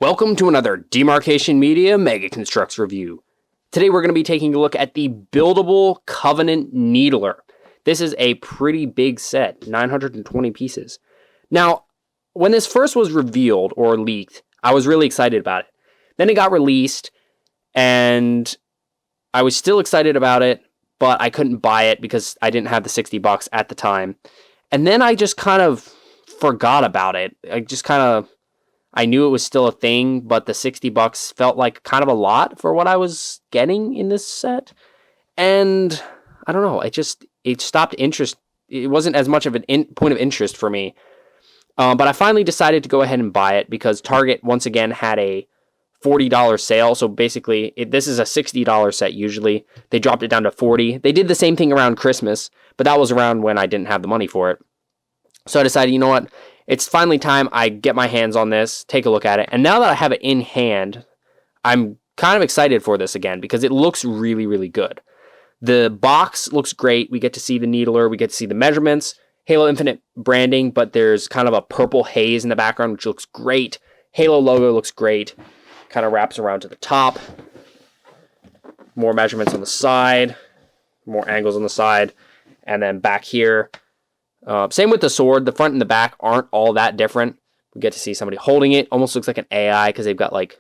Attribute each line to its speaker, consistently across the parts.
Speaker 1: Welcome to another Demarcation Media Mega Construx review. Today we're going to be taking a look at the buildable Covenant Needler. This is a pretty big set, 920 pieces. Now, when this first was revealed or leaked, I was really excited about it. Then it got released, and I was still excited about it, but I couldn't buy it because I didn't have the $60 at the time. And then I just kind of forgot about it. I knew it was still a thing, but the $60 felt like kind of a lot for what I was getting in this set. And I don't know, it stopped interest. It wasn't as much of an point of interest for me. But I finally decided to go ahead and buy it because Target once again had a $40 sale. So basically, this is a $60 set usually. They dropped it down to $40. They did the same thing around Christmas, but that was around when I didn't have the money for it. So I decided, you know what? It's finally time I get my hands on this, take a look at it. And now that I have it in hand, I'm kind of excited for this again because it looks really, really good. The box looks great. We get to see the needler. We get to see the measurements. Halo Infinite branding, but there's kind of a purple haze in the background, which looks great. Halo logo looks great. Kind of wraps around to the top. More measurements on the side. More angles on the side. And then back here. Same with the sword. The front and the back aren't all that different. We get to see somebody holding it. Almost looks like an AI because they've got like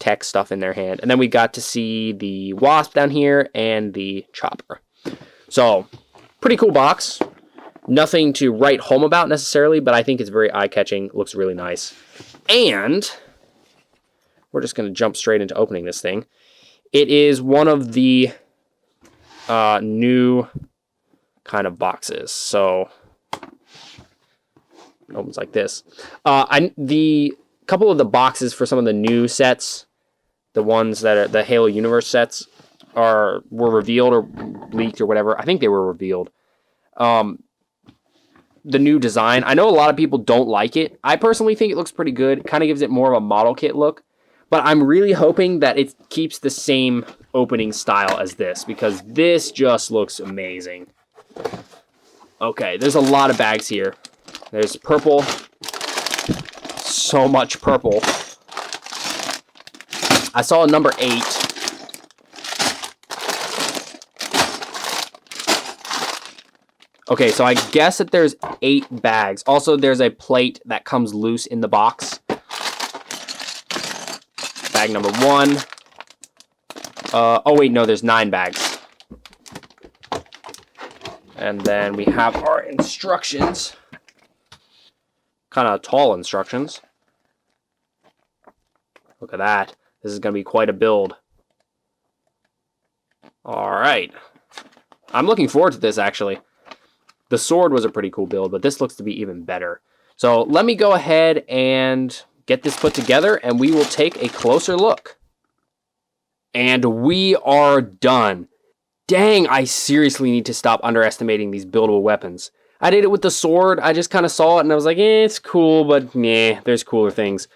Speaker 1: tech stuff in their hand. And then we got to see the wasp down here and the chopper. So, pretty cool box. Nothing to write home about necessarily, but I think it's very eye-catching. Looks really nice. And we're just going to jump straight into opening this thing. It is one of the new kind of boxes. So it opens like this. The couple of the boxes for some of the new sets, the ones that are the Halo Universe sets, were revealed or leaked or whatever. I think they were revealed. The new design. I know a lot of people don't like it. I personally think it looks pretty good. It kind of gives it more of a model kit look. But I'm really hoping that it keeps the same opening style as this because this just looks amazing. Okay, there's a lot of bags here. There's purple. So much purple. I saw a number 8. Okay, so I guess that there's 8 bags. Also, there's a plate that comes loose in the box. Bag number 1. Oh wait, no, there's 9 bags. And then we have our instructions. Kind of tall instructions. Look at that. This is going to be quite a build. Alright. I'm looking forward to this, actually. The sword was a pretty cool build, but this looks to be even better. So let me go ahead and get this put together, and we will take a closer look. And we are done. Dang, I seriously need to stop underestimating these buildable weapons. I did it with the sword. I just kind of saw it and I was like, it's cool, but there's cooler things.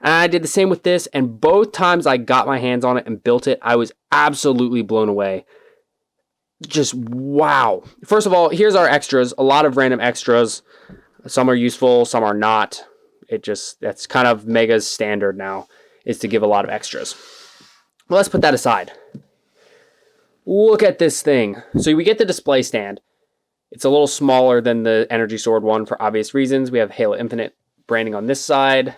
Speaker 1: And I did the same with this, and both times I got my hands on it and built it, I was absolutely blown away. Just wow. First of all, here's our extras. A lot of random extras. Some are useful, some are not. That's kind of Mega's standard now, is to give a lot of extras. Well, let's put that aside. Look at this thing. So we get the display stand. It's a little smaller than the Energy Sword one for obvious reasons. We have Halo Infinite branding on this side.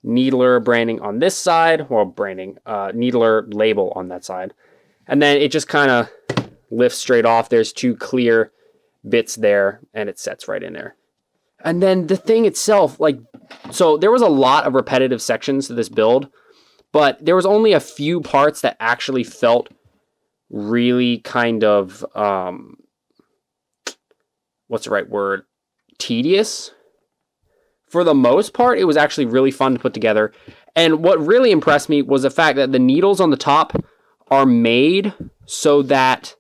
Speaker 1: Needler branding on this side. Well, Needler label on that side. And then it just kind of lifts straight off. There's 2 clear bits there, and it sets right in there. And then the thing itself, so there was a lot of repetitive sections to this build, but there was only a few parts that actually felt really kind of, what's the right word? Tedious. For the most part, it was actually really fun to put together. And what really impressed me was the fact that the needles on the top are made so that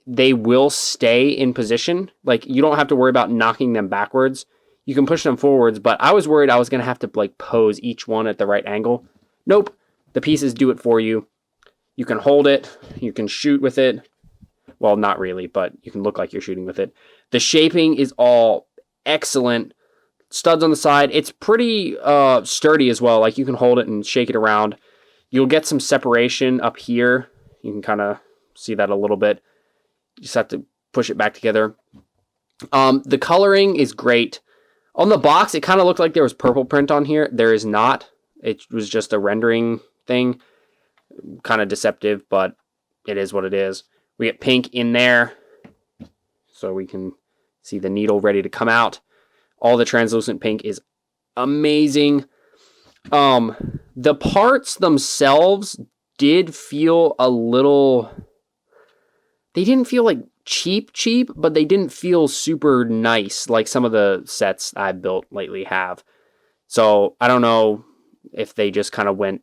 Speaker 1: they will stay in position. Like, you don't have to worry about knocking them backwards. You can push them forwards, but I was worried I was going to have to pose each one at the right angle. Nope. The pieces do it for you. You can hold it. You can shoot with it. Well, not really, but you can look like you're shooting with it. The shaping is all excellent. studs on the side. It's pretty sturdy as well. Like, you can hold it and shake it around. You'll get some separation up here. You can kind of see that a little bit. You just have to push it back together. The coloring is great. On the box, it kind of looked like there was purple print on here. There is not. It was just a rendering thing. Kind of deceptive, but it is what it is. We get pink in there, so we can see the needle ready to come out. All the translucent pink is amazing. The parts themselves did feel a little... They didn't feel like cheap, but they didn't feel super nice like some of the sets I've built lately have. So I don't know if they just kind of went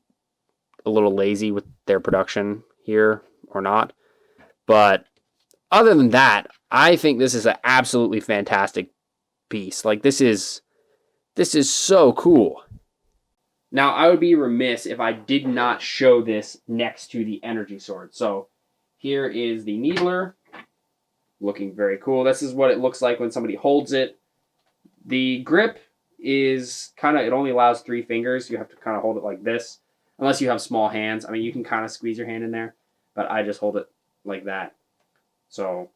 Speaker 1: a little lazy with their production here or not. But other than that, I think this is an absolutely fantastic piece. Like, this is so cool. Now, I would be remiss if I did not show this next to the energy sword. So here is the needler, looking very cool. This is what it looks like when somebody holds it. The grip is kind of, it only allows 3 fingers. You have to kind of hold it like this, unless you have small hands. I mean, you can kind of squeeze your hand in there, but I just hold it like that. So,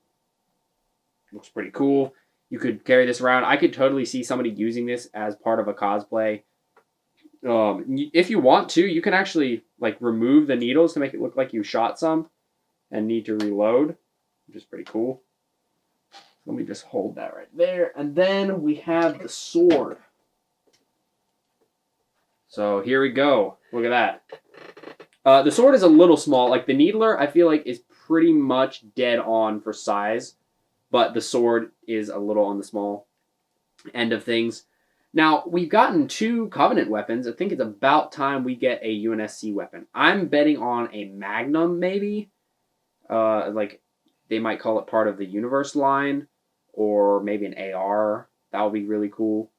Speaker 1: looks pretty cool. You could carry this around. I could totally see somebody using this as part of a cosplay. If you want to, you can actually like remove the needles to make it look like you shot some and need to reload, which is pretty cool. Let me just hold that right there. And then we have the sword. So here we go. Look at that. The sword is a little small. Like, the needler, I feel like, is pretty much dead on for size, but the sword is a little on the small end of things. Now, we've gotten 2 Covenant weapons. I think it's about time we get a UNSC weapon. I'm betting on a Magnum, maybe. Like, they might call it part of the Universe line, or maybe an AR. That would be really cool.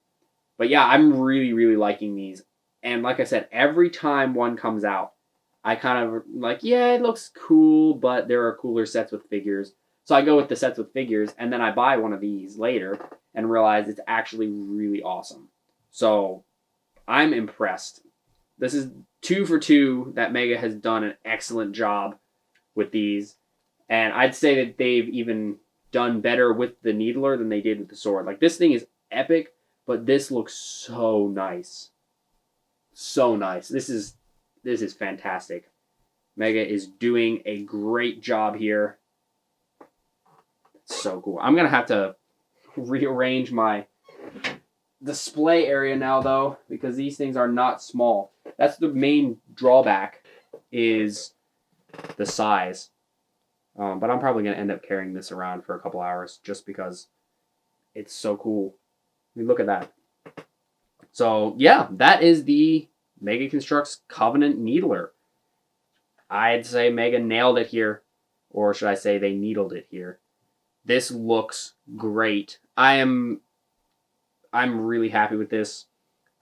Speaker 1: But yeah, I'm really, really liking these. And like I said, every time one comes out, I kind of like, yeah, it looks cool, but there are cooler sets with figures. So I go with the sets with figures, and then I buy one of these later and realize it's actually really awesome. So I'm impressed. This is 2 for 2 that Mega has done an excellent job with these. And I'd say that they've even done better with the needler than they did with the sword. Like, this thing is epic, but this looks so nice. So nice. This is fantastic. Mega is doing a great job here. It's so cool. I'm going to have to rearrange my display area now, though, because these things are not small. That's the main drawback, is the size. But I'm probably going to end up carrying this around for a couple hours just because it's so cool. I mean, look at that. So, yeah, that is the Mega Construx Covenant Needler. I'd say Mega nailed it here, or should I say they needled it here. This looks great. I'm really happy with this.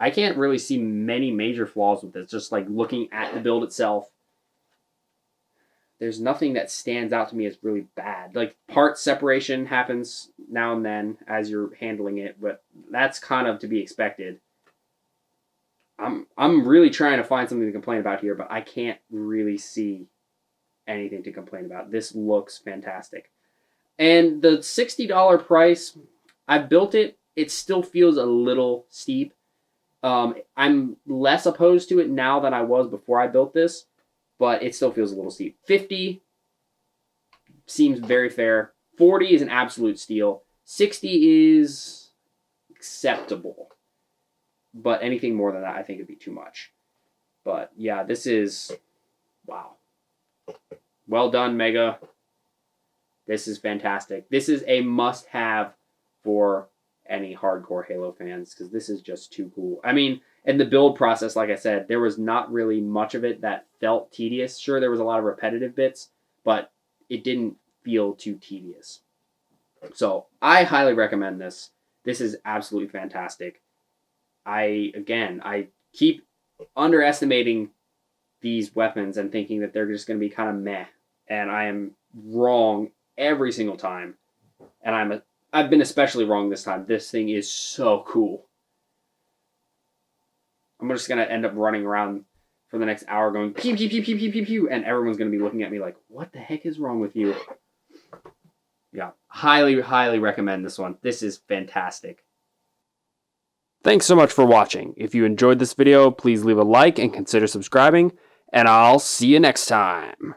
Speaker 1: I can't really see many major flaws with this, just like looking at the build itself. There's nothing that stands out to me as really bad. Like, part separation happens now and then as you're handling it, but that's kind of to be expected. I'm really trying to find something to complain about here, but I can't really see anything to complain about. This looks fantastic. And the $60 price, I built it. It still feels a little steep. I'm less opposed to it now than I was before I built this, but it still feels a little steep. $50 seems very fair. $40 is an absolute steal. $60 is acceptable. But anything more than that, I think it'd be too much. But yeah, this is, wow. Well done, Mega. This is fantastic. This is a must-have for any hardcore Halo fans, because this is just too cool. I mean, in the build process, like I said, there was not really much of it that felt tedious. Sure, there was a lot of repetitive bits, but it didn't feel too tedious. So I highly recommend this. This is absolutely fantastic. I keep underestimating these weapons and thinking that they're just going to be kind of meh. And I am wrong every single time. And I've been especially wrong this time. This thing is so cool. I'm just going to end up running around for the next hour going pew, pew, pew, pew, pew, pew, pew, and everyone's going to be looking at me like, what the heck is wrong with you? Yeah, highly, highly recommend this one. This is fantastic. Thanks so much for watching. If you enjoyed this video, please leave a like and consider subscribing, and I'll see you next time.